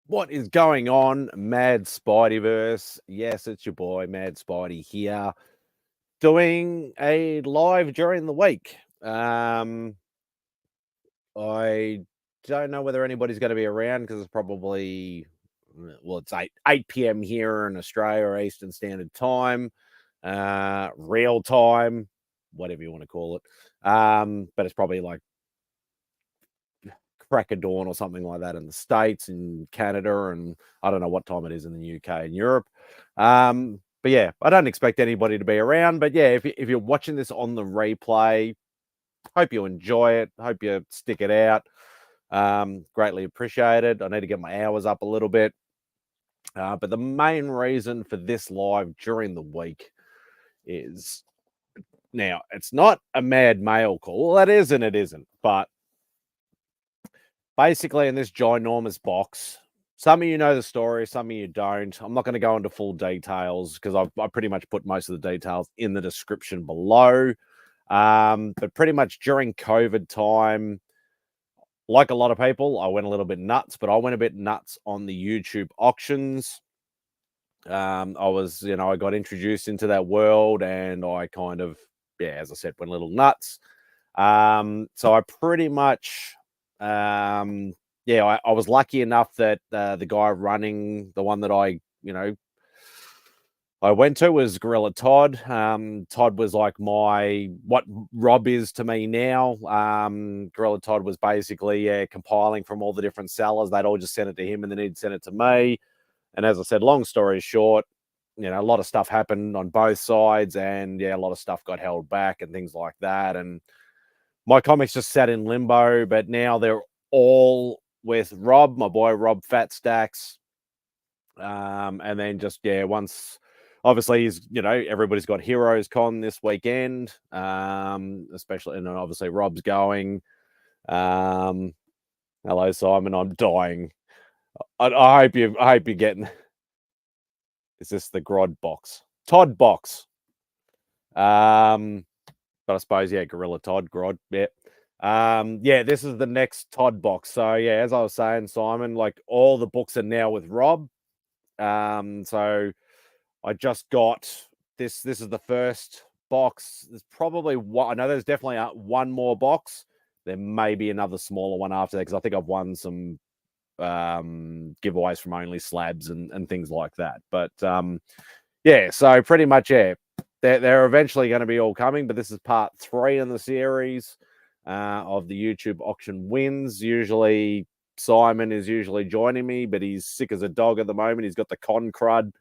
What is going on, Mad Spideyverse? Yes, it's your boy, Mad Spidey here, doing a live during the week. I don't know whether anybody's going to be around because it's probably, well, it's 8 p.m. here in Australia, Eastern Standard Time, real time, whatever you want to call it. But it's probably like crack of dawn or something like that in the States and Canada, and I don't know what time it is in the UK and Europe. But yeah, I don't expect anybody to be around. But yeah, if you're watching this on the replay, hope you enjoy it. Hope you stick it out. Greatly appreciated. I need to get my hours up a little bit. But the main reason for this live during the week is, now it's not a mad mail call. That is and it isn't. But basically, in this ginormous box, some of you know the story, some of you don't. I'm not going to go into full details because I pretty much put most of the details in the description below. But pretty much during COVID time, like a lot of people, I went a little bit nuts, but I went a bit nuts on the YouTube auctions. I got introduced into that world and I kind of, as I said, went a little nuts. So I pretty much, I was lucky enough that the guy running the one that I went to was Gorilla Todd. Todd was like what Rob is to me now. Gorilla Todd was basically compiling from all the different sellers. They'd all just send it to him and then he'd send it to me. And as I said, long story short, a lot of stuff happened on both sides and a lot of stuff got held back and things like that. And my comics just sat in limbo, but now they're all with Rob, my boy Rob Fat Stacks. And then just, once, obviously, everybody's got Heroes Con this weekend, especially, and obviously Rob's going. Hello, Simon, I'm dying. I hope you're getting, is this the Grod box? Todd box. But I suppose, Gorilla Todd, Grod, this is the next Todd box. So, as I was saying, Simon, like all the books are now with Rob. So I just got this. This is the first box. There's probably one. I know there's definitely one more box. There may be another smaller one after that because I think I've won some giveaways from Only Slabs and things like that. But so pretty much, they're eventually going to be all coming, but this is part 3 in the series of the YouTube auction wins. Usually Simon is usually joining me, but he's sick as a dog at the moment. He's got the con crud.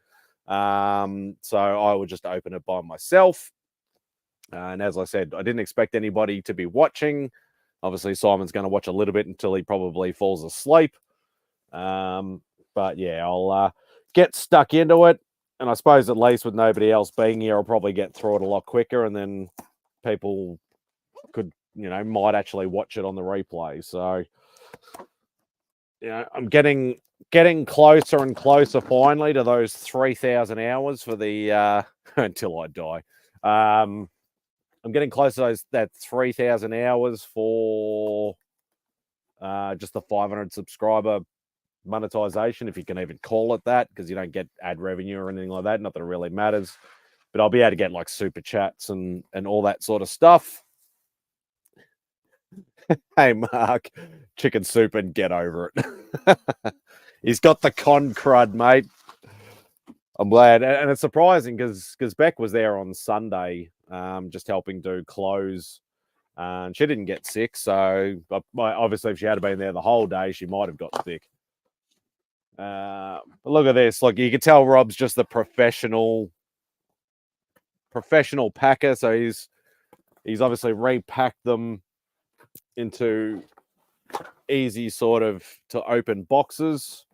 So I would just open it by myself. And as I said, I didn't expect anybody to be watching. Obviously, Simon's going to watch a little bit until he probably falls asleep. But I'll get stuck into it. And I suppose at least with nobody else being here, I'll probably get through it a lot quicker. And then people could, might actually watch it on the replay. So, I'm getting closer and closer finally to those 3,000 hours for the until I die. I'm getting close to that 3,000 hours for just the 500 subscriber monetization, if you can even call it that, because you don't get ad revenue or anything like that. Not that it really matters, but I'll be able to get like super chats and all that sort of stuff. Hey, Mark, chicken soup and get over it. He's got the con crud, mate. I'm glad. And it's surprising because Beck was there on Sunday just helping do clothes. And she didn't get sick. So obviously if she had been there the whole day, she might have got sick. But look at this. Look, you can tell Rob's just the professional packer. So he's obviously repacked them into easy sort of to open boxes.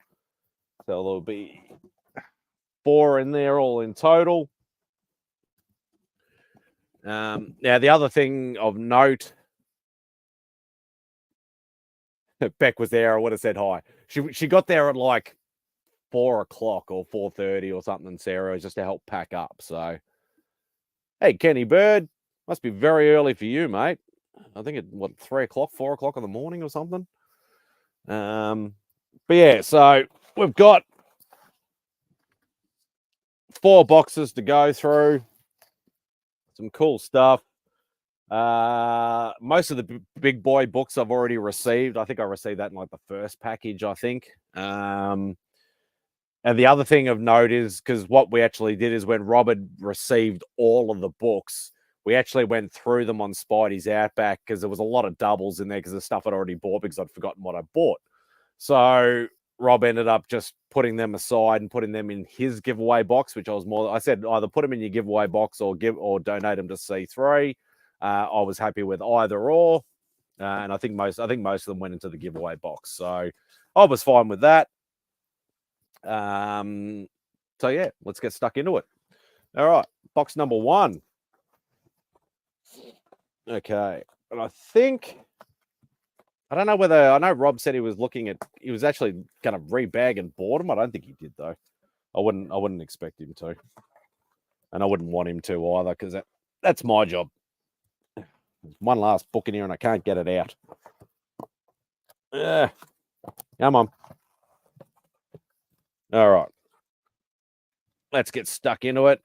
So there'll be 4 in there all in total. Now the other thing of note, Beck was there. I would have said hi. She got there at like 4 o'clock or 4:30 or something, Sarah, just to help pack up. So, hey, Kenny Bird, must be very early for you, mate. I think it 3 o'clock, 4 o'clock in the morning or something. But so we've got 4 boxes to go through. Some cool stuff. Most of the big boy books I've already received. I think I received that in like the first package, I think. And the other thing of note is because what we actually did is when Rob had received all of the books, we actually went through them on Spidey's Outback because there was a lot of doubles in there because the stuff I'd already bought because I'd forgotten what I bought. So Rob ended up just putting them aside and putting them in his giveaway box, which I said either put them in your giveaway box or donate them to C3. I was happy with either or, and I think most of them went into the giveaway box, so I was fine with that. So yeah, let's get stuck into it. All right, box number 1. Okay, and I don't know whether I know Rob said he was actually going to rebag and board them. I don't think he did though. I wouldn't expect him to, and I wouldn't want him to either because that's my job. There's one last book in here and I can't get it out. Come on. All right. Let's get stuck into it.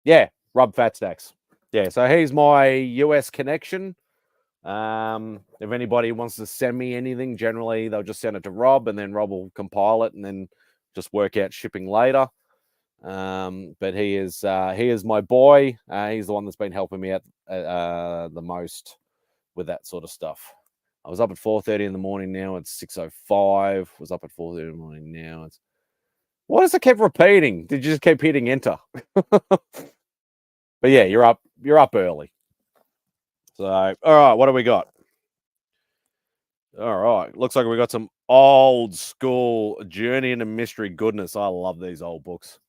Yeah, Rob Fatstacks. Yeah, so he's my US connection. If anybody wants to send me anything, generally they'll just send it to Rob and then Rob will compile it and then just work out shipping later. But he is my boy. He's the one that's been helping me out the most with that sort of stuff. I was up at 4:30 in the morning. Now it's 6:05. Was up at 4:30 in the morning. Now it's. Why does it keep repeating? Did you just keep hitting enter? But yeah, you're up early. So all right, what do we got? All right, looks like we got some old school Journey into Mystery goodness. I love these old books.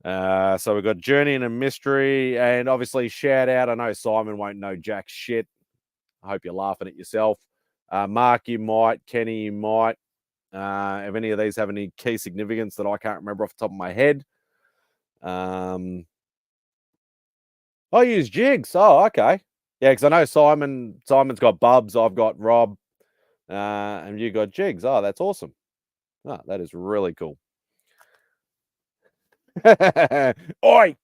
So we've got Journey into Mystery, and obviously shout out. I know Simon won't know jack shit. I hope you're laughing at yourself. Mark, you might. Kenny, you might. If any of these have any key significance that I can't remember off the top of my head. I use jigs. Oh, okay. Yeah, because I know Simon's got Bubs. I've got Rob. And you got jigs. Oh, that's awesome. Oh, that is really cool. Oi!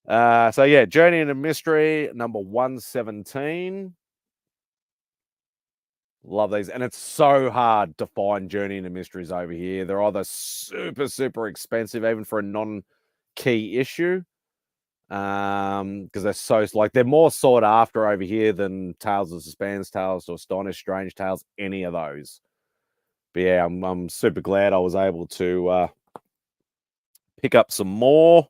So yeah, Journey into Mystery, number 117. Love these. And it's so hard to find Journey into Mysteries over here. They're either super, super expensive, even for a non-key issue. Because they're more sought after over here than Tales of Suspense, Tales to Astonish, Strange Tales, any of those. But yeah, I'm super glad I was able to pick up some more.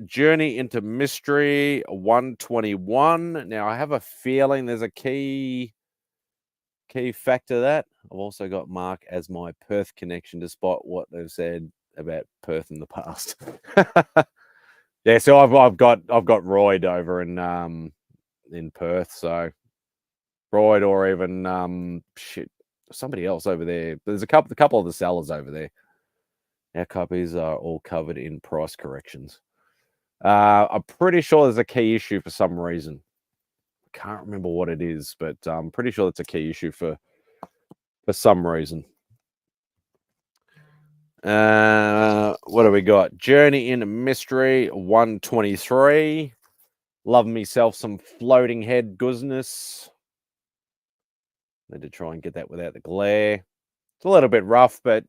Journey into Mystery 121. Now I have a feeling there's a key factor to that. I've also got Mark as my Perth connection, despite what they've said about Perth in the past. Yeah, so I've got Royd over in Perth, so Royd or even somebody else over there. There's a couple of the sellers over there. Our copies are all covered in price corrections. I'm pretty sure there's a key issue for some reason. I can't remember what it is, but I'm pretty sure it's a key issue for some reason. What do we got? Journey into Mystery 123. Love myself some floating head goodness. Need to try and get that without the glare. It's a little bit rough, but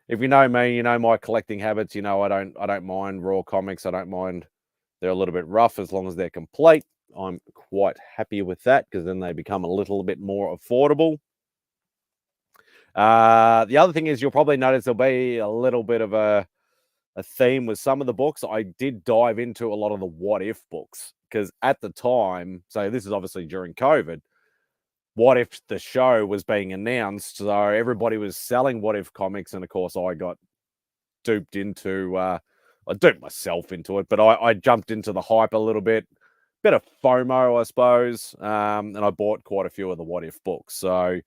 if you know me, you know my collecting habits. You know I don't mind raw comics. I don't mind they're a little bit rough as long as they're complete. I'm quite happy with that because then they become a little bit more affordable. The other thing is you'll probably notice there'll be a little bit of a theme with some of the books. I did dive into a lot of the What If books because at the time, so this is obviously during COVID, What If the show was being announced, so everybody was selling What If comics, and of course I got duped into. I duped myself into it, but I jumped into the hype a little bit of FOMO, I suppose, and I bought quite a few of the What If books. So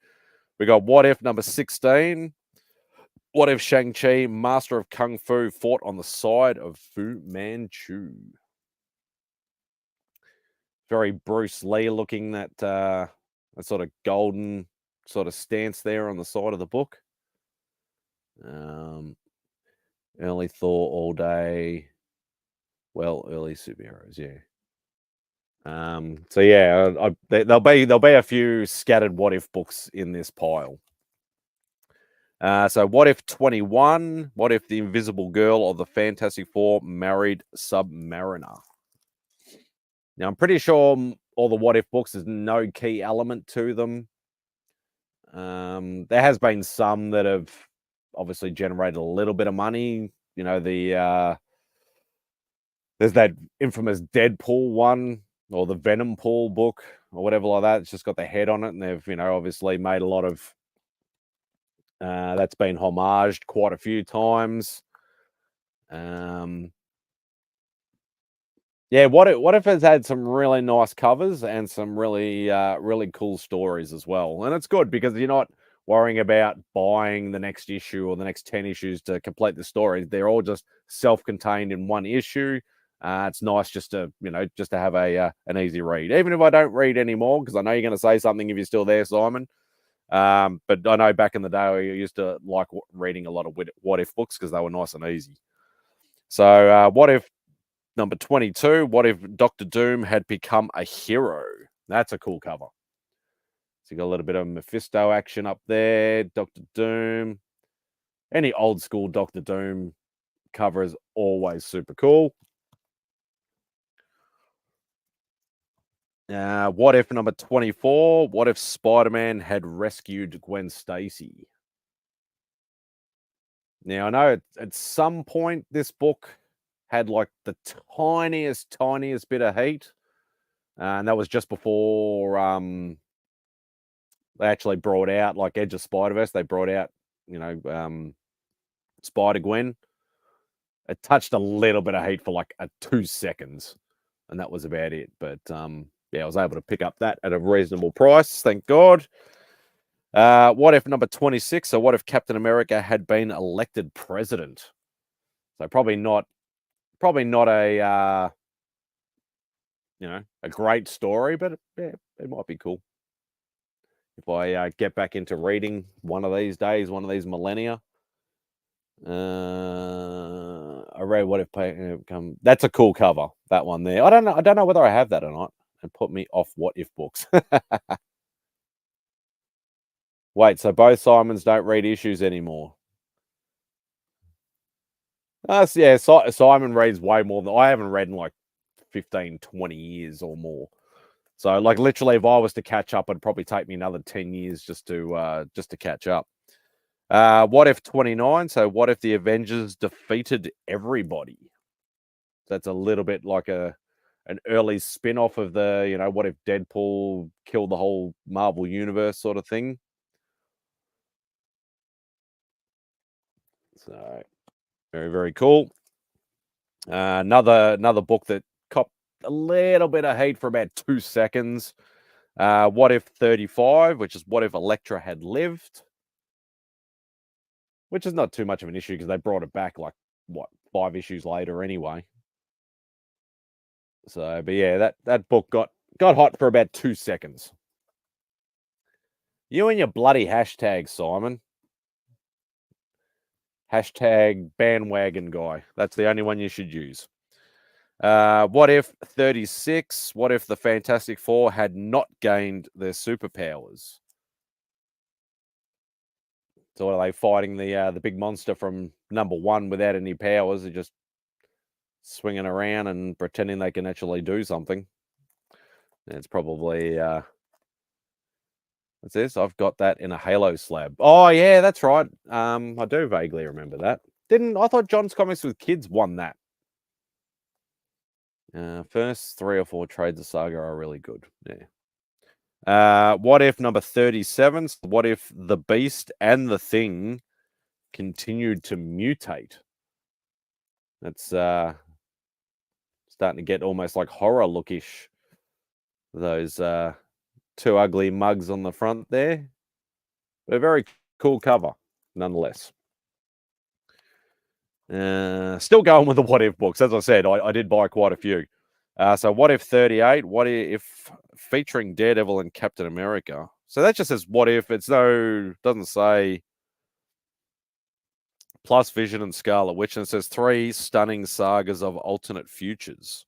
we got What If number 16. What if Shang-Chi, master of Kung Fu, fought on the side of Fu Manchu? Very Bruce Lee looking, that sort of golden sort of stance there on the side of the book. Early Thor all day. Well, early superheroes, yeah. So yeah, there'll be a few scattered what if books in this pile. So what if 21? What if the Invisible Girl or the Fantastic Four married Submariner? Now I'm pretty sure all the what if books there's no key element to them. There has been some that have obviously generated a little bit of money. You know, there's that infamous Deadpool one or the Venom Pool book or whatever like that. It's just got the head on it, and they've, you know, obviously made a lot of that's been homaged quite a few times. Yeah, what if it's had some really nice covers and some really really cool stories as well? And it's good because you're not worrying about buying the next issue or the next 10 issues to complete the story. They're all just self-contained in one issue. It's nice just to, you know, just to have a an easy read. Even if I don't read anymore, because I know you're going to say something if you're still there, Simon. But I know back in the day I used to like reading a lot of what if books because they were nice and easy. So what if number 22, what if Doctor Doom had become a hero? That's a cool cover. So you got a little bit of Mephisto action up there. Doctor Doom. Any old school Doctor Doom cover is always super cool. What if number 24? What if Spider-Man had rescued Gwen Stacy? Now I know at some point this book had like the tiniest bit of heat, and that was just before they actually brought out like Edge of Spider-Verse. They brought out, you know, Spider-Gwen. It touched a little bit of heat for like 2 seconds, and that was about it. But yeah, I was able to pick up that at a reasonable price, thank God. What if number 26? So what if Captain America had been elected president? So probably not a you know, a great story, but yeah, it might be cool if I get back into reading one of these days, one of these millennia. I read what if come. That's a cool cover. That one there. I don't know whether I have that or not. And put me off what if books. Wait, so both Simons don't read issues anymore? Yeah, Simon reads way more than I haven't read in like 15, 20 years or more. So like literally if I was to catch up, it'd probably take me another 10 years just to catch up. What if 29? So what if the Avengers defeated everybody? That's a little bit like an early spin-off of the, you know, what if Deadpool killed the whole Marvel universe sort of thing. So very, very cool. Another book that copped a little bit of hate for about 2 seconds. What if 35, which is what if Elektra had lived? Which is not too much of an issue because they brought it back like, what, 5 issues later anyway. So, but yeah, that book got hot for about 2 seconds. You and your bloody hashtag, Simon. Hashtag bandwagon guy. That's the only one you should use. What if 36? What if the Fantastic Four had not gained their superpowers? So are they fighting the big monster from number 1 without any powers? They're just swinging around and pretending they can actually do something. And it's probably what's this? I've got that in a Halo slab. Oh yeah, that's right. I do vaguely remember that. I thought John's Comics with Kids won that. First 3 or 4 trades of Saga are really good. Yeah. What if number 37? What if the Beast and the Thing continued to mutate? That's starting to get almost like horror lookish. Those 2 ugly mugs on the front there. But a very cool cover, nonetheless. Still going with the what if books. As I said, I did buy quite a few. So what if 38? What if featuring Daredevil and Captain America? So that just says what if. It's doesn't say plus Vision and Scarlet Witch, and it says 3 stunning sagas of alternate futures.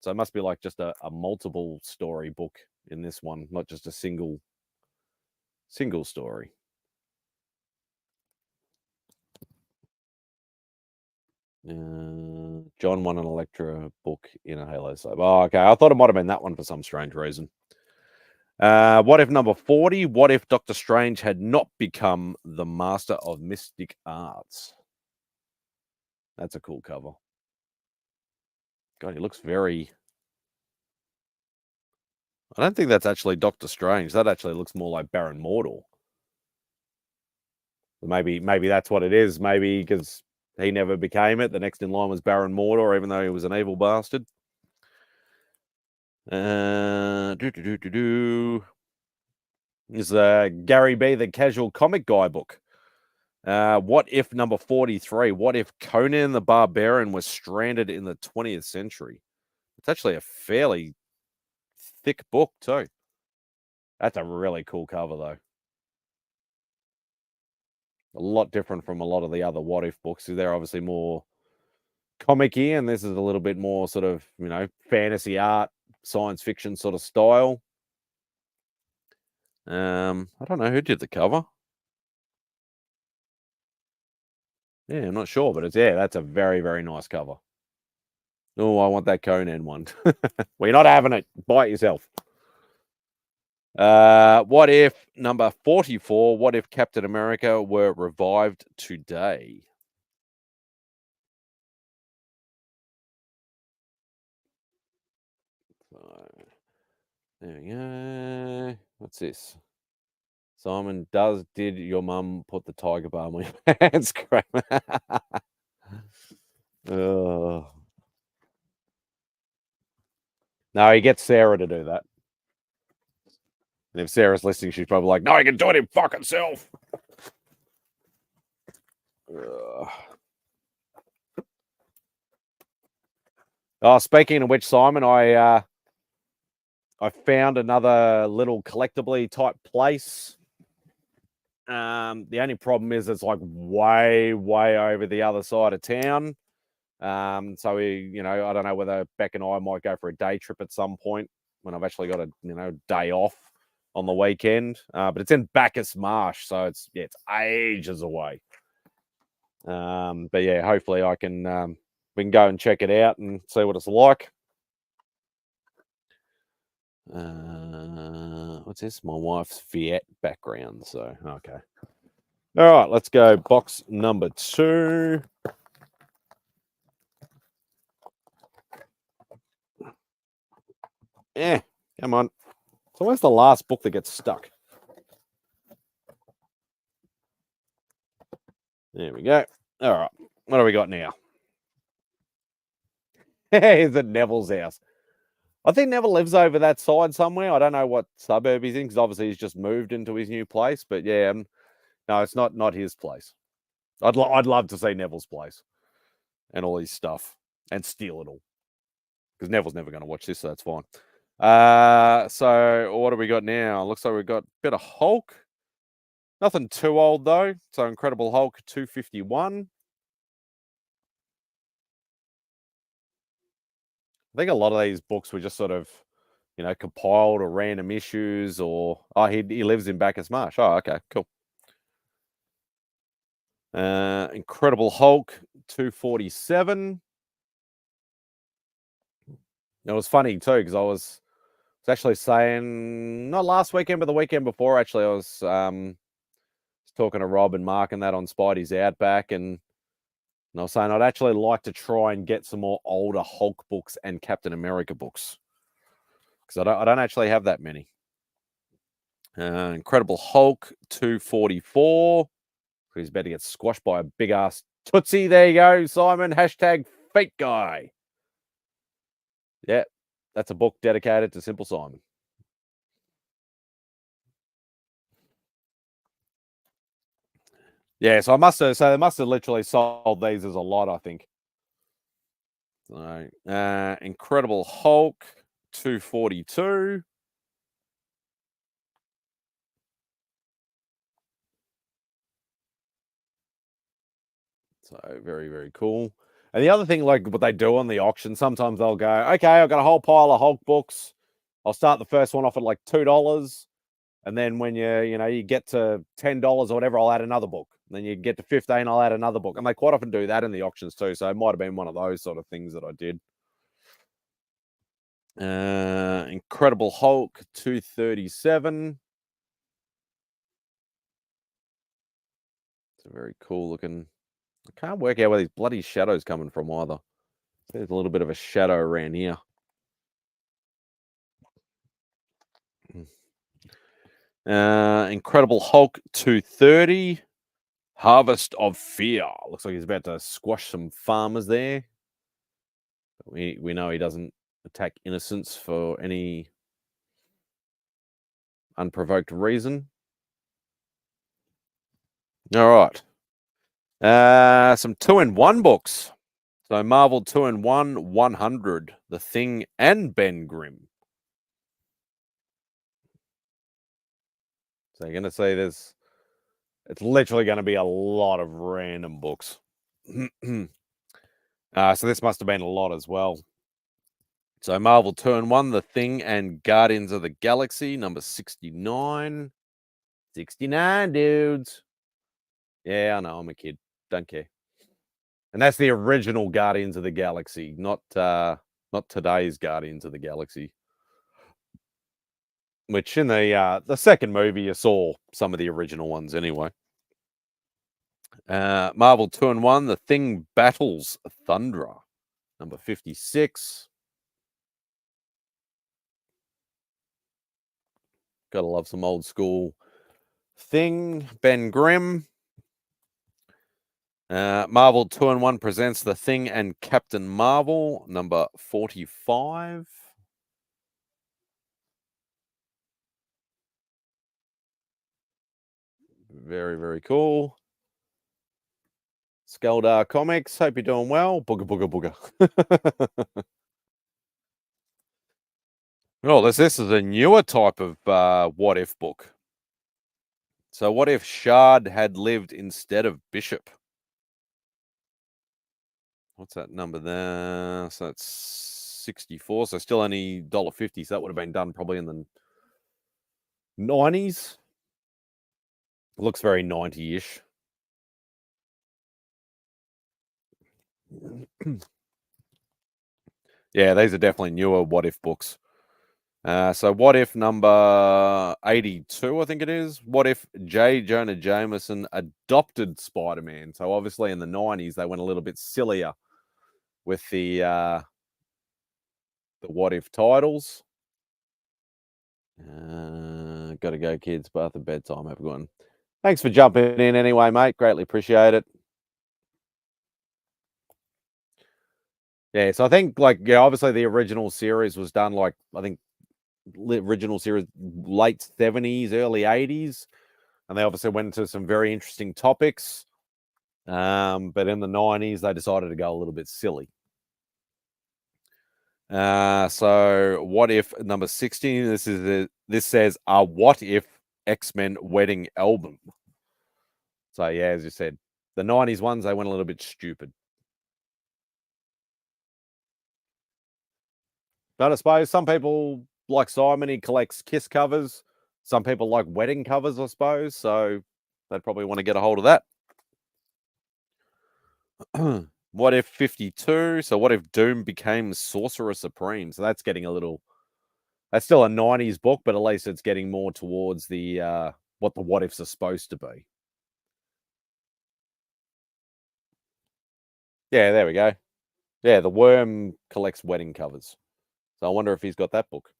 So it must be like just a multiple story book in this one, not just a single story. John won an Electra book in a Halo soap. Oh, okay. I thought it might have been that one for some strange reason. What if number 40? What if Doctor Strange had not become the master of mystic arts? That's a cool cover. God, he looks very... I don't think that's actually Doctor Strange. That actually looks more like Baron Mordo. Maybe that's what it is. Maybe because he never became it. The next in line was Baron Mordo, even though he was an evil bastard. Is Gary B, the Casual Comic Guy book. What if number 43? What if Conan the Barbarian was stranded in the 20th century? It's actually a fairly thick book too. That's a really cool cover though. A lot different from a lot of the other What If books. They're obviously more comic-y, and this is a little bit more sort of, fantasy art, science fiction sort of style. I don't know who did the cover. Yeah, I'm not sure, but that's a very, very nice cover. Oh, I want that Conan one. Well, you're not having it. Buy it yourself. What if number 44? What if Captain America were revived today? So, there we go. What's this? Simon, did your mum put the tiger balm on your pants? Oh. No, he gets Sarah to do that. And if Sarah's listening, she's probably like, no, he can do it his fucking self. Oh, speaking of which, Simon, I found another little collectible type place. The only problem is it's like way over the other side of town. So we, I don't know whether Beck and I might go for a day trip at some point when I've actually got a day off on the weekend. But it's in Bacchus Marsh, so it's ages away. But yeah, hopefully I can we can go and check it out and see what it's like. What's this? My wife's Fiat background. So okay. All right, let's go. Box number 2. Yeah, come on. So where's the last book that gets stuck? There we go. All right. What do we got now? Is it Neville's house? I think Neville lives over that side somewhere. I don't know what suburb he's in, because obviously he's just moved into his new place. But yeah, no, it's not his place. I'd love to see Neville's place and all his stuff and steal it all, because Neville's never going to watch this, so that's fine. So what do we got now? Looks like we've got a bit of Hulk. Nothing too old though. So Incredible Hulk 251. I think a lot of these books were just sort of, compiled or random issues, or he lives in Bacchus Marsh. Oh, okay, cool. Incredible Hulk 247. It was funny too, because I was actually saying, not last weekend, but the weekend before, actually, I was talking to Rob and Mark and that on Spidey's Outback, and I was saying I'd actually like to try and get some more older Hulk books and Captain America books, because I don't actually have that many. Incredible Hulk 244. He's about to get squashed by a big ass Tootsie. There you go, Simon. Hashtag feet guy. Yeah, that's a book dedicated to Simple Simon. Yeah, so they must have literally sold these as a lot, I think. So, Incredible Hulk 242. So very, very cool. And the other thing, like what they do on the auction, sometimes they'll go, okay, I've got a whole pile of Hulk books. I'll start the first one off at like $2. And then when you get to $10 or whatever, I'll add another book. And then you get to 15, I'll add another book. And they quite often do that in the auctions too. So it might have been one of those sort of things that I did. Incredible Hulk 237. It's a very cool looking. I can't work out where these bloody shadows coming from either. There's a little bit of a shadow around here. Incredible Hulk 230. Harvest of Fear. Looks like he's about to squash some farmers there. But we know he doesn't attack innocents for any unprovoked reason. All right. Some 2-in-1 books. So Marvel 2-in-1 100, The Thing and Ben Grimm. So you're going to see it's literally going to be a lot of random books. So this must have been a lot as well. So Marvel 2-in-1, The Thing and Guardians of the Galaxy, number 69. 69, dudes. Yeah, I know, I'm a kid. Don't care. And that's the original Guardians of the Galaxy, not today's Guardians of the Galaxy. Which in the second movie you saw some of the original ones anyway. Marvel 2-in-1, The Thing Battles Thundra, number 56. Gotta love some old school Thing. Ben Grimm. Marvel 2-in-1 presents The Thing and Captain Marvel, number 45. Very, very cool. Gorilla Comics, hope you're doing well. Booga, booga, booga. Oh, this is a newer type of what if book. So what if Shard had lived instead of Bishop? What's that number there? So that's 64. So still only $1.50. So that would have been done probably in the 90s. Looks very 90-ish. Yeah, these are definitely newer what if books. So what if number 82, I think it is. What if J. Jonah Jameson adopted Spider-Man? So obviously in the 90s, they went a little bit sillier with the what if titles. Gotta go, kids. Bath and bedtime. Have a good one. Thanks for jumping in anyway, mate. Greatly appreciate it. Yeah, so I think obviously the original series was done I think original series late 70s, early 80s, and they obviously went into some very interesting topics. But in the 90s, they decided to go a little bit silly. So what if number 16? This says a what if X-Men wedding album. So yeah, as you said, the 90s ones, they went a little bit stupid. But I suppose some people like Simon, he collects Kiss covers. Some people like wedding covers, I suppose. So they'd probably want to get a hold of that. What if 52? So what if Doom became Sorcerer Supreme? So that's getting that's still a 90s book, but at least it's getting more towards the what the what ifs are supposed to be. Yeah, there we go. Yeah, the Worm collects wedding covers. So I wonder if he's got that book.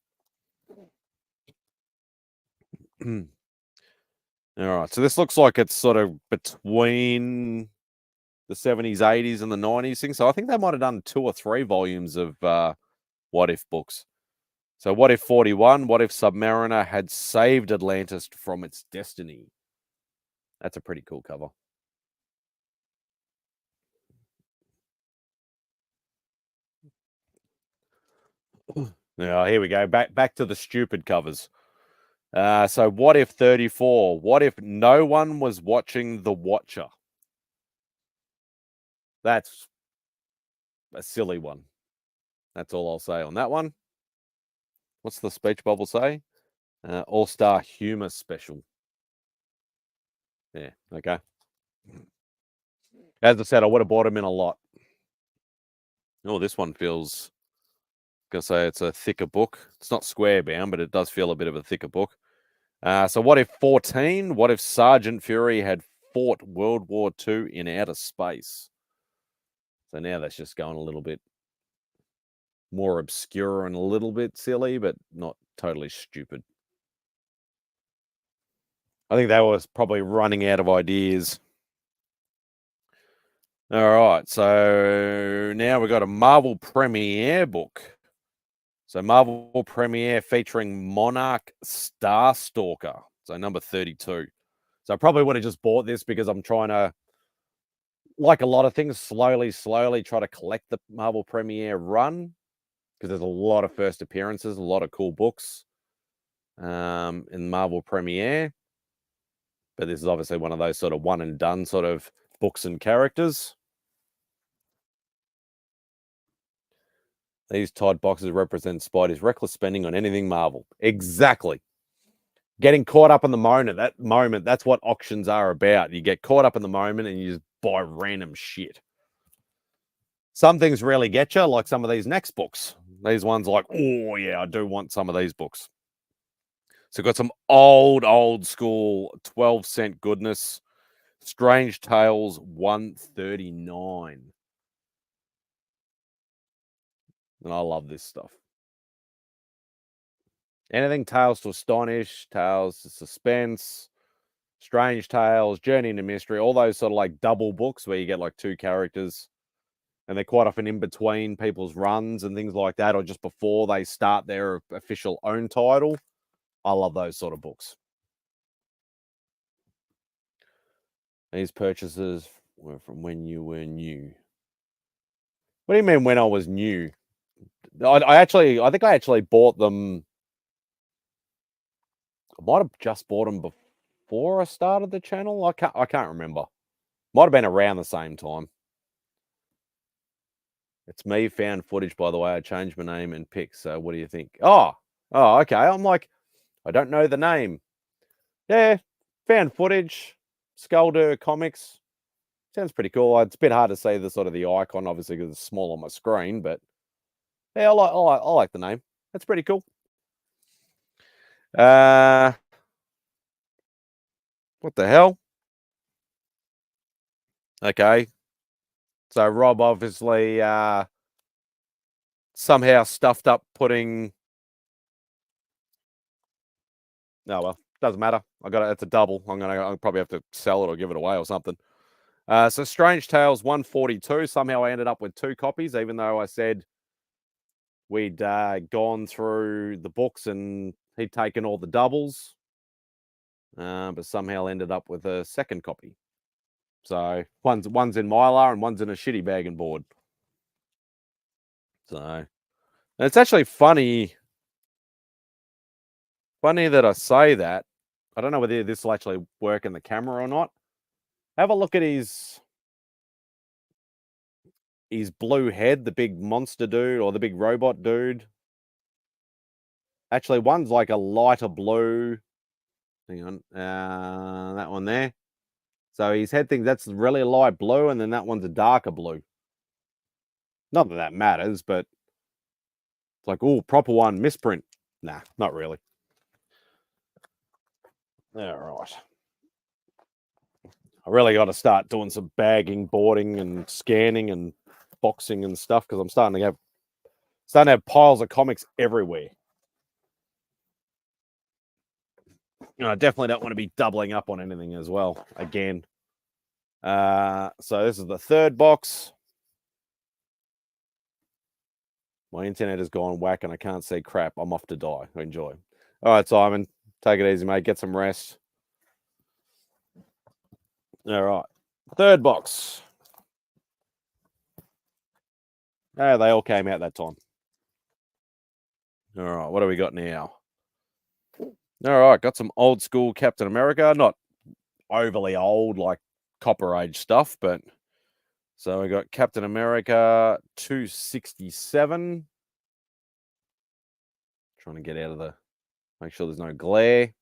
All right. So this looks like it's sort of between the 70s, 80s, and the 90s thing. So I think they might have done 2 or 3 volumes of what if books. So what if 41? What if Submariner had saved Atlantis from its destiny? That's a pretty cool cover. Now here we go. Back to the stupid covers. So what if 34? What if no one was watching The Watcher? That's a silly one. That's all I'll say on that one. What's the speech bubble say? All-Star Humor Special. Yeah, okay. As I said, I would have bought them in a lot. Oh, this one feels, gonna say it's a thicker book. It's not square bound, but it does feel a bit of a thicker book. So what if 14? What if Sergeant Fury had fought World War II in outer space? So now that's just going a little bit more obscure and a little bit silly, but not totally stupid. I think they was probably running out of ideas. All right, so now we've got a Marvel Premiere book. So Marvel Premiere featuring Monarch Starstalker. So number 32. So I probably would have just bought this because I'm trying to, like a lot of things, slowly try to collect the Marvel Premiere run, because there's a lot of first appearances, a lot of cool books in Marvel Premiere. But this is obviously one of those sort of one and done sort of books and characters. These Todd boxes represent Spidey's reckless spending on anything Marvel. Exactly. Getting caught up in the moment, that's what auctions are about. You get caught up in the moment and you just buy random shit. Some things really get you, like some of these next books. These ones like, oh yeah, I do want some of these books. So got some old school 12-cent goodness. Strange Tales 139. And I love this stuff. Anything Tales to Astonish, Tales to Suspense, Strange Tales, Journey into Mystery, all those sort of like double books where you get like two characters. And they're quite often in between people's runs and things like that, or just before they start their official own title. I love those sort of books. These purchases were from when you were new. What do you mean when I was new? I think I actually bought them. I might have just bought them before I started the channel. I can't remember. Might have been around the same time. It's me, found footage, by the way. I changed my name and pic. So what do you think? Oh, okay. I'm like, I don't know the name. Yeah, found footage. Gorilla Comics. Sounds pretty cool. It's a bit hard to see the sort of the icon, obviously, because it's small on my screen. But yeah, I like the name. That's pretty cool. What the hell? Okay. So Rob obviously somehow stuffed up putting. No, well, doesn't matter. I got it. It's a double. I'll probably have to sell it or give it away or something. So Strange Tales 142. Somehow I ended up with 2 copies, even though I said we'd gone through the books and he'd taken all the doubles. But somehow ended up with a second copy. So one's in Mylar and one's in a shitty bag and board. So it's actually funny that I say that. I don't know whether this will actually work in the camera or not. Have a look at his blue head, the big monster dude or the big robot dude. Actually, one's like a lighter blue. Hang on. That one there. So his head thing, that's really light blue, and then that one's a darker blue. Not that matters, but it's like, oh, proper one, misprint. Nah, not really. All right. I really got to start doing some bagging, boarding, and scanning and boxing and stuff, because I'm starting to have piles of comics everywhere. And I definitely don't want to be doubling up on anything as well. Again. So this is the third box. My internet has gone whack and I can't see crap. I'm off to die. Enjoy. All right, Simon. Take it easy, mate. Get some rest. All right. Third box. Oh, they all came out that time. All right. What do we got now? All right. Got some old school Captain America. Not overly old, like Copper Age stuff, but So we got Captain America 267. Trying to get out of the, make sure there's no glare.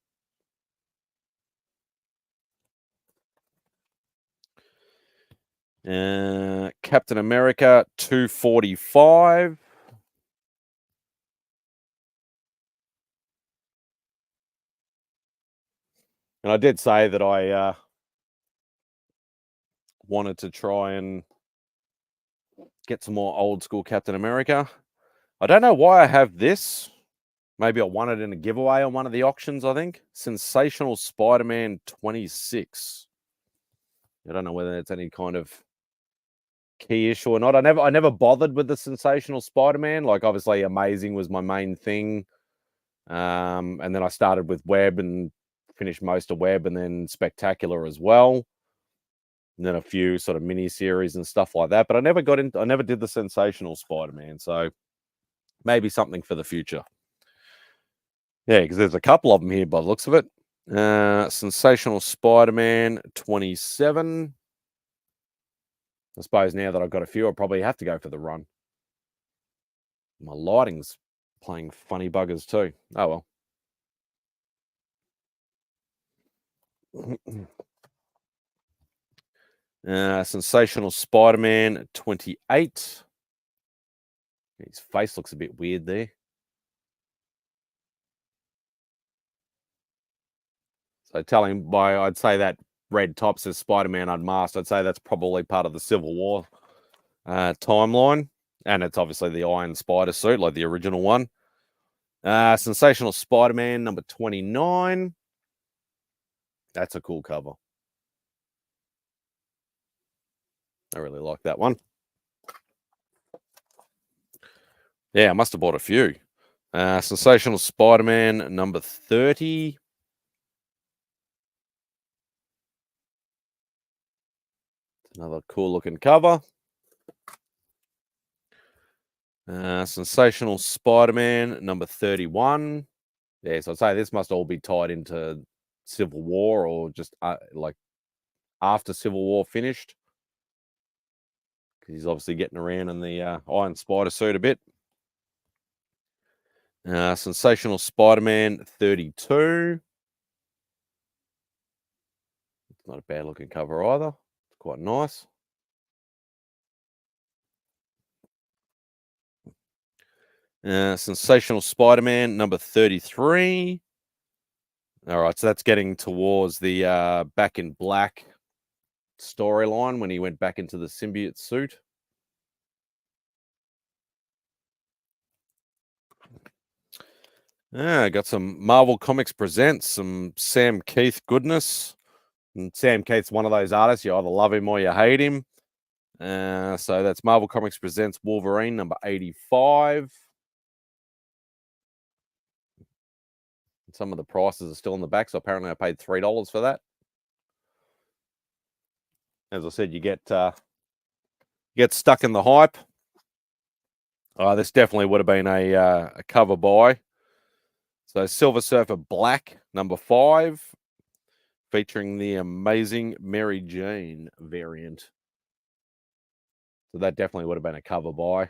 Captain America 245. And I did say that I wanted to try and get some more old school Captain America. I don't know why I have this. Maybe I won it in a giveaway on one of the auctions, I think. Sensational Spider-Man 26. I don't know whether it's any kind of key issue or not. I never bothered with the Sensational Spider-Man. Like, obviously, Amazing was my main thing. And then I started with Web and finished most of Web, and then Spectacular as well. And then a few sort of mini series and stuff like that. But I never did the Sensational Spider-Man. So maybe something for the future. Yeah, because there's a couple of them here by the looks of it. Sensational Spider-Man 27. I suppose now that I've got a few, I'll probably have to go for the run. My lighting's playing funny buggers too. Oh well. Sensational Spider-Man 28. His face looks a bit weird there. So telling by, I'd say that red top says Spider-Man Unmasked. I'd say that's probably part of the Civil War timeline. And it's obviously the Iron Spider suit, like the original one. Sensational Spider-Man number 29. That's a cool cover. I really like that one. Yeah, I must have bought a few. Sensational Spider-Man number 30. Another cool looking cover. Sensational Spider-Man number 31. Yeah, so I'd say this must all be tied into Civil War or just like after Civil War finished. Because he's obviously getting around in the Iron Spider suit a bit. Sensational Spider-Man 32. It's not a bad looking cover either. It's quite nice. Sensational Spider-Man number 33. All right, so that's getting towards the Back in Black storyline when he went back into the symbiote suit. I got some Marvel Comics Presents, some Sam Keith goodness. And Sam Keith's one of those artists, you either love him or you hate him. So that's Marvel Comics Presents Wolverine number 85. Some of the prices are still in the back, so apparently I paid $3 for that. As I said, you get stuck in the hype. This definitely would have been a cover buy. So Silver Surfer Black number 5, featuring the amazing Mary Jane variant. So that definitely would have been a cover buy.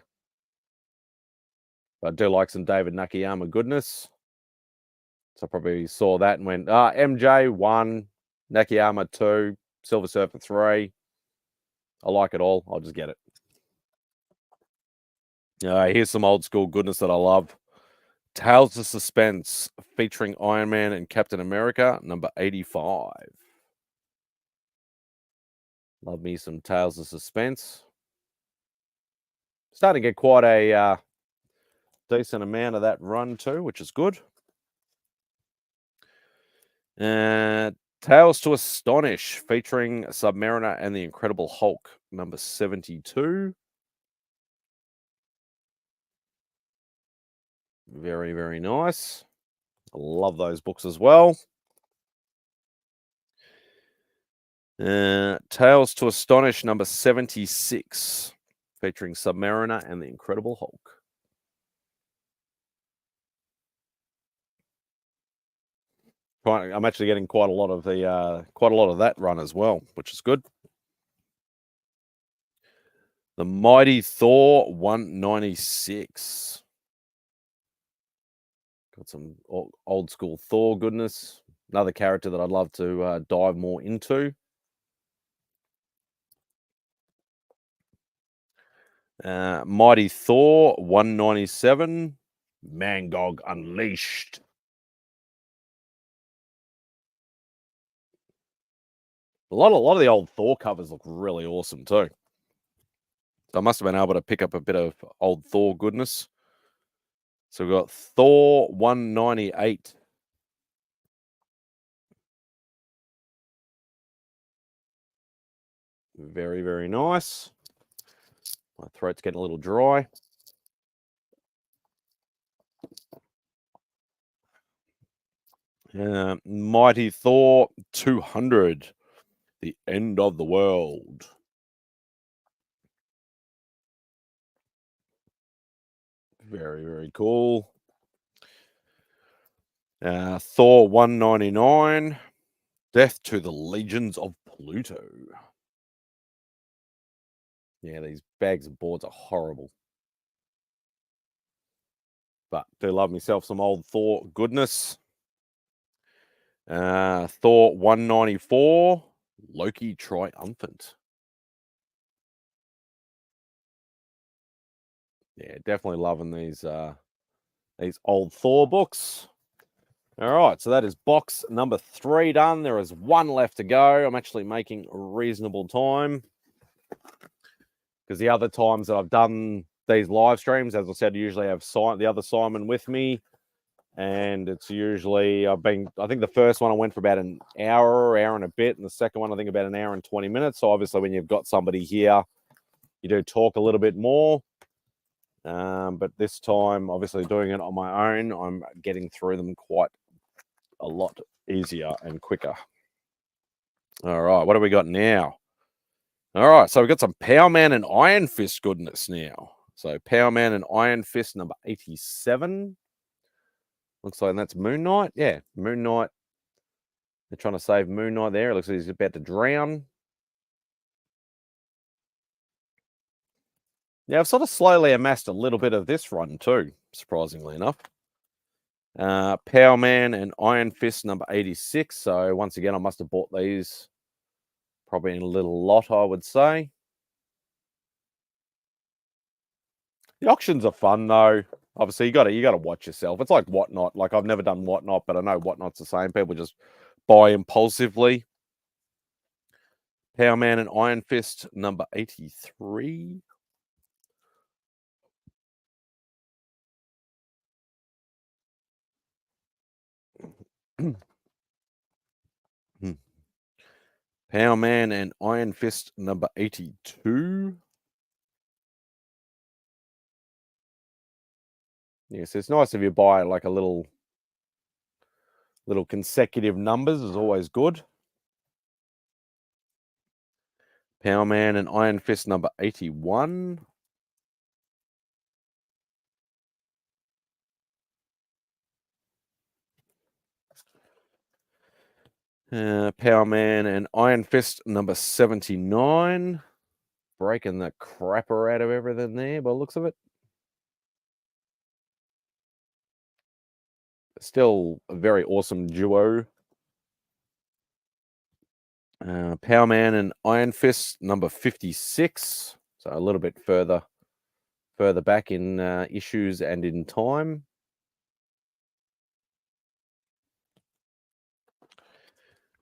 But I do like some David Nakayama goodness. So I probably saw that and went, MJ 1, Nakayama 2, Silver Surfer 3. I like it all. I'll just get it. Here's some old school goodness that I love. Tales of Suspense, featuring Iron Man and Captain America, number 85. Love me some Tales of Suspense. Starting to get quite a decent amount of that run too, which is good. Tales to Astonish, featuring Submariner and the Incredible Hulk, number 72. Very, very nice. I love those books as well. Tales to Astonish, number 76, featuring Submariner and the Incredible Hulk. I'm actually getting quite a lot of that run as well, which is good. The Mighty Thor 196. Got some old school Thor goodness. Another character that I'd love to dive more into. Mighty Thor 197. Mangog Unleashed. A lot of the old Thor covers look really awesome too. So I must have been able to pick up a bit of old Thor goodness. So we've got Thor 198. Very, very nice. My throat's getting a little dry. Mighty Thor 200. The End of the World. Very, very cool. Thor 199. Death to the Legions of Pluto. Yeah, these bags of boards are horrible. But do love myself some old Thor goodness. Thor 194. Loki Triumphant. Yeah, definitely loving these old Thor books. All right, so that is box number 3 done. There is 1 left to go. I'm actually making reasonable time because the other times that I've done these live streams, as I said, I usually have the other Simon with me, and it's usually I think the first one I went for about an hour and a bit, and the second one I think about an hour and 20 minutes. So obviously, when you've got somebody here, you do talk a little bit more. But this time, obviously, doing it on my own, I'm getting through them quite a lot easier and quicker. All right, what do we got now? All right, so we've got some Power Man and Iron Fist goodness now. So Power Man and Iron Fist number 87. Looks like that's Moon Knight. Yeah, Moon Knight. They're trying to save Moon Knight there. It looks like he's about to drown. Yeah, I've sort of slowly amassed a little bit of this run too, surprisingly enough. Power Man and Iron Fist number 86. So once again, I must have bought these probably in a little lot, I would say. The auctions are fun though. Obviously, you gotta watch yourself. It's like Whatnot. Like I've never done Whatnot, but I know Whatnot's the same. People just buy impulsively. Power Man and Iron Fist number 83. Power Man and Iron Fist number 82. Yes, it's nice if you buy like a little consecutive numbers is always good. Power Man and Iron Fist number 81. Power Man and Iron Fist number 79. Breaking the crapper out of everything there by the looks of it. Still a very awesome duo. Power Man and Iron Fist number 56. So a little bit further back in issues and in time.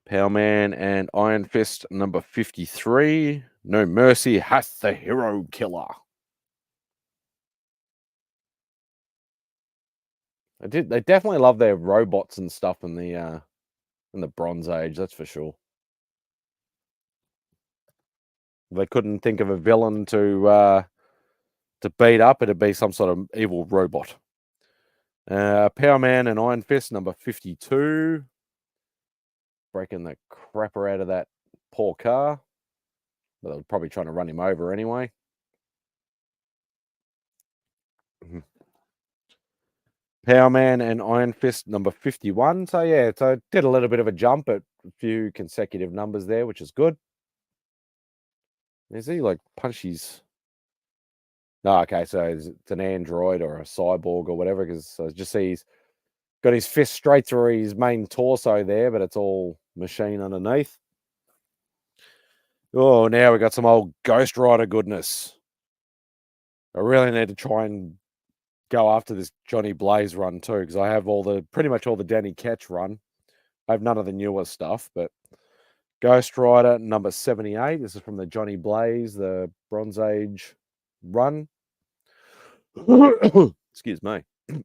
Power Man and Iron Fist number 53. No Mercy hath the hero killer. They definitely love their robots and stuff in the Bronze Age, that's for sure. They couldn't think of a villain to beat up, it'd be some sort of evil robot. Power Man and Iron Fist number 52. Breaking the crapper out of that poor car. But they were probably trying to run him over anyway. Power Man and Iron Fist number 51. So yeah, so it did a little bit of a jump at a few consecutive numbers there, which is good. Is he like punch his No, okay, so it's an android or a cyborg or whatever, because I just see he's got his fist straight through his main torso there, but it's all machine underneath. Oh, now we got some old Ghost Rider goodness. I really need to try and go after this Johnny Blaze run too, because I have pretty much all the Danny Ketch run. I have none of the newer stuff, but Ghost Rider number 78. This is from the Johnny Blaze, the Bronze Age run. Excuse me. It's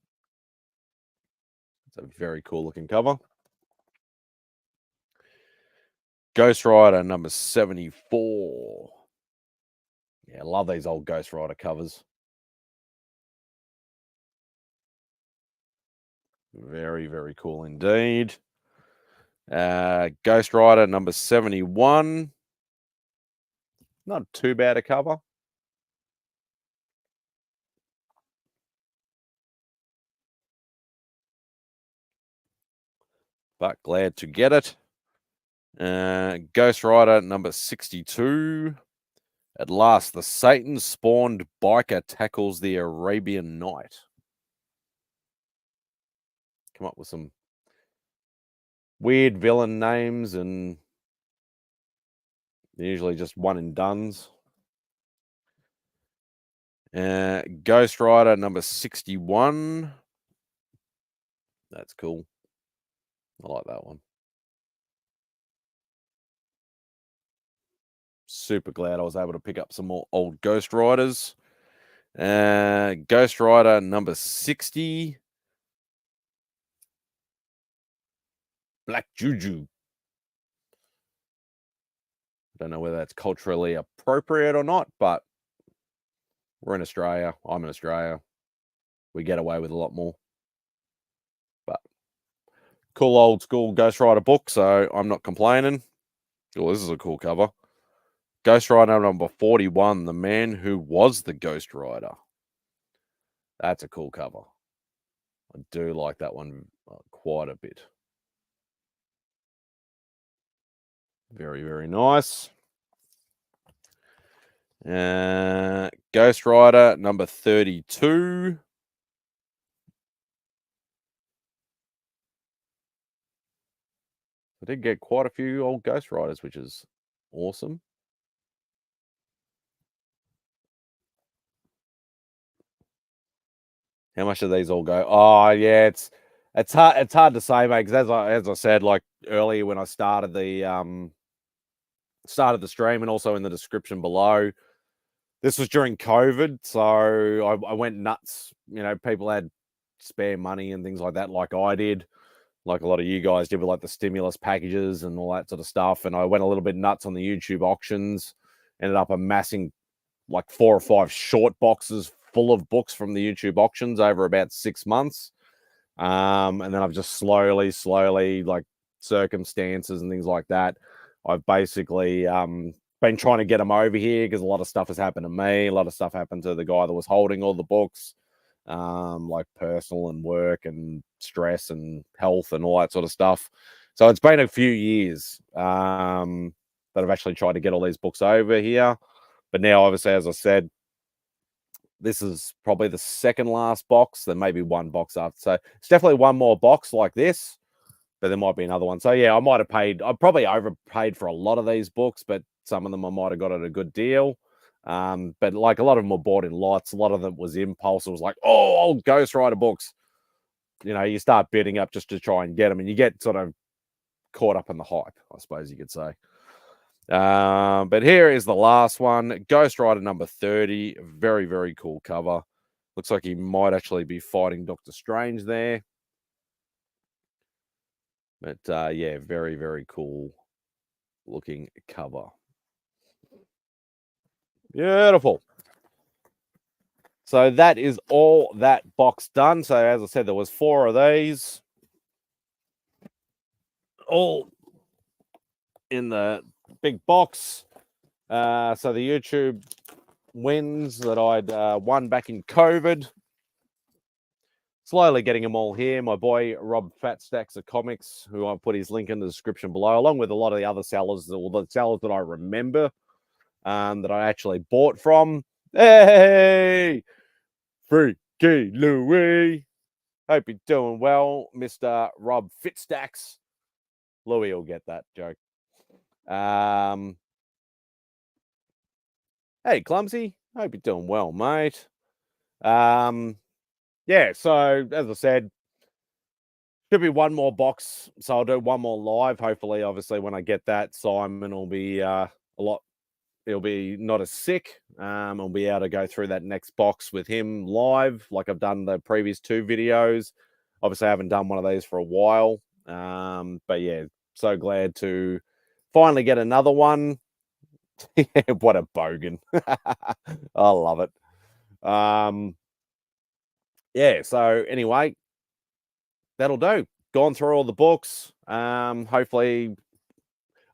a very cool looking cover. Ghost Rider number 74. Yeah, I love these old Ghost Rider covers. Very, very cool indeed. Ghost Rider number 71. Not too bad a cover. But glad to get it. Ghost Rider number 62. At last, the Satan-spawned biker tackles the Arabian Night. Come up with some weird villain names, and usually just one and dones. Ghost Rider number 61. That's cool. I like that one. Super glad I was able to pick up some more old Ghost Riders. Ghost Rider number 60. Black Juju. I don't know whether that's culturally appropriate or not, but we're in Australia. I'm in Australia. We get away with a lot more. But cool old school Ghost Rider book, so I'm not complaining. Oh, this is a cool cover. Ghost Rider number 41, The Man Who Was the Ghost Rider. That's a cool cover. I do like that one quite a bit. Very, very nice. Ghost Rider number 32. I did get quite a few old Ghost Riders, which is awesome. How much do these all go? Oh yeah, it's hard to say, mate. Because as I said, like earlier when I started the stream, and also in the description below, this was during COVID, so I went nuts. You know, people had spare money and things like that, like I did, like a lot of you guys did with like the stimulus packages and all that sort of stuff. And I went a little bit nuts on the YouTube auctions. Ended up amassing like 4 or 5 short boxes full of books from the YouTube auctions over about 6 months. And then I've just slowly, like circumstances and things like that, I've basically been trying to get them over here, because a lot of stuff has happened to me. A lot of stuff happened to the guy that was holding all the books, like personal and work and stress and health and all that sort of stuff. So it's been a few years that I've actually tried to get all these books over here. But now, obviously, as I said, this is probably the second last box. There may be one box after. So it's definitely one more box like this, but there might be another one. So yeah, I probably overpaid for a lot of these books, but some of them I might have got at a good deal. But like a lot of them were bought in lots. A lot of them was impulse. It was like, oh, old Ghost Rider books. You know, you start bidding up just to try and get them, and you get sort of caught up in the hype, I suppose you could say. But here is the last one, Ghost Rider number 30. Very, very cool cover. Looks like he might actually be fighting Doctor Strange there. But yeah, very, very cool looking cover. Beautiful. So that is all that box done. So as I said, there was 4 of these, all in the big box. So the YouTube wins that I'd won back in COVID. Slowly getting them all here. My boy Rob Fat Stacks of Comics, who I'll put his link in the description below, along with a lot of the other sellers, or the sellers that I remember, that I actually bought from. Hey, Freaky Louie. Hope you're doing well, Mr. Rob Fitzstacks. Louie will get that joke. Hey, Clumsy. Hope you're doing well, mate. Yeah, so as I said, should be one more box. So I'll do one more live. Hopefully, obviously, when I get that, Simon will be a lot. He'll be not as sick. I'll be able to go through that next box with him live, like I've done the previous 2 videos. Obviously, I haven't done one of these for a while. But yeah, so glad to finally get another one. What a bogan. I love it. Yeah, so anyway, that'll do. Gone through all the books. Hopefully,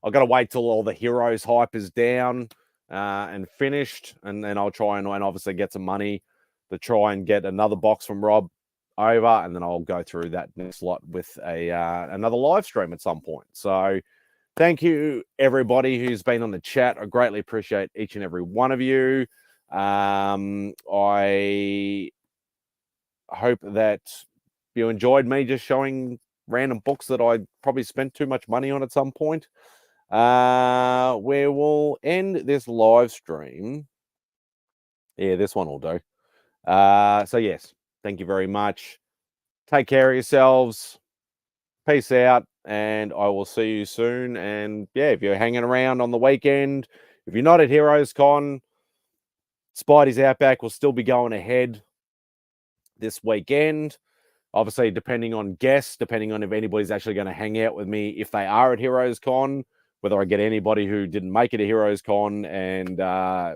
I've got to wait till all the heroes hype is down and finished, and then I'll try and obviously get some money to try and get another box from Rob over, and then I'll go through that next lot with another live stream at some point. So thank you everybody who's been on the chat. I greatly appreciate each and every one of you. I hope that you enjoyed me just showing random books that I probably spent too much money on at some point. We will end this live stream. Yeah, this one will do. So yes, thank you very much. Take care of yourselves. Peace out, and I will see you soon. And yeah, if you're hanging around on the weekend, if you're not at Heroes Con, Spidey's Outback will still be going ahead this weekend. Obviously, depending on guests, depending on if anybody's actually going to hang out with me, if they are at Heroes Con, whether I get anybody who didn't make it to Heroes Con and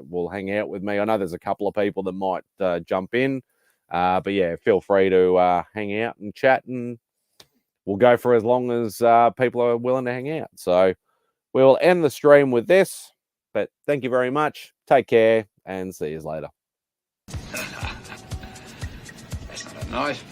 will hang out with me. I know there's a couple of people that might jump in, but yeah, feel free to hang out and chat, and we'll go for as long as people are willing to hang out. So we'll end the stream with this, but thank you very much. Take care and see you later. That's not a knife.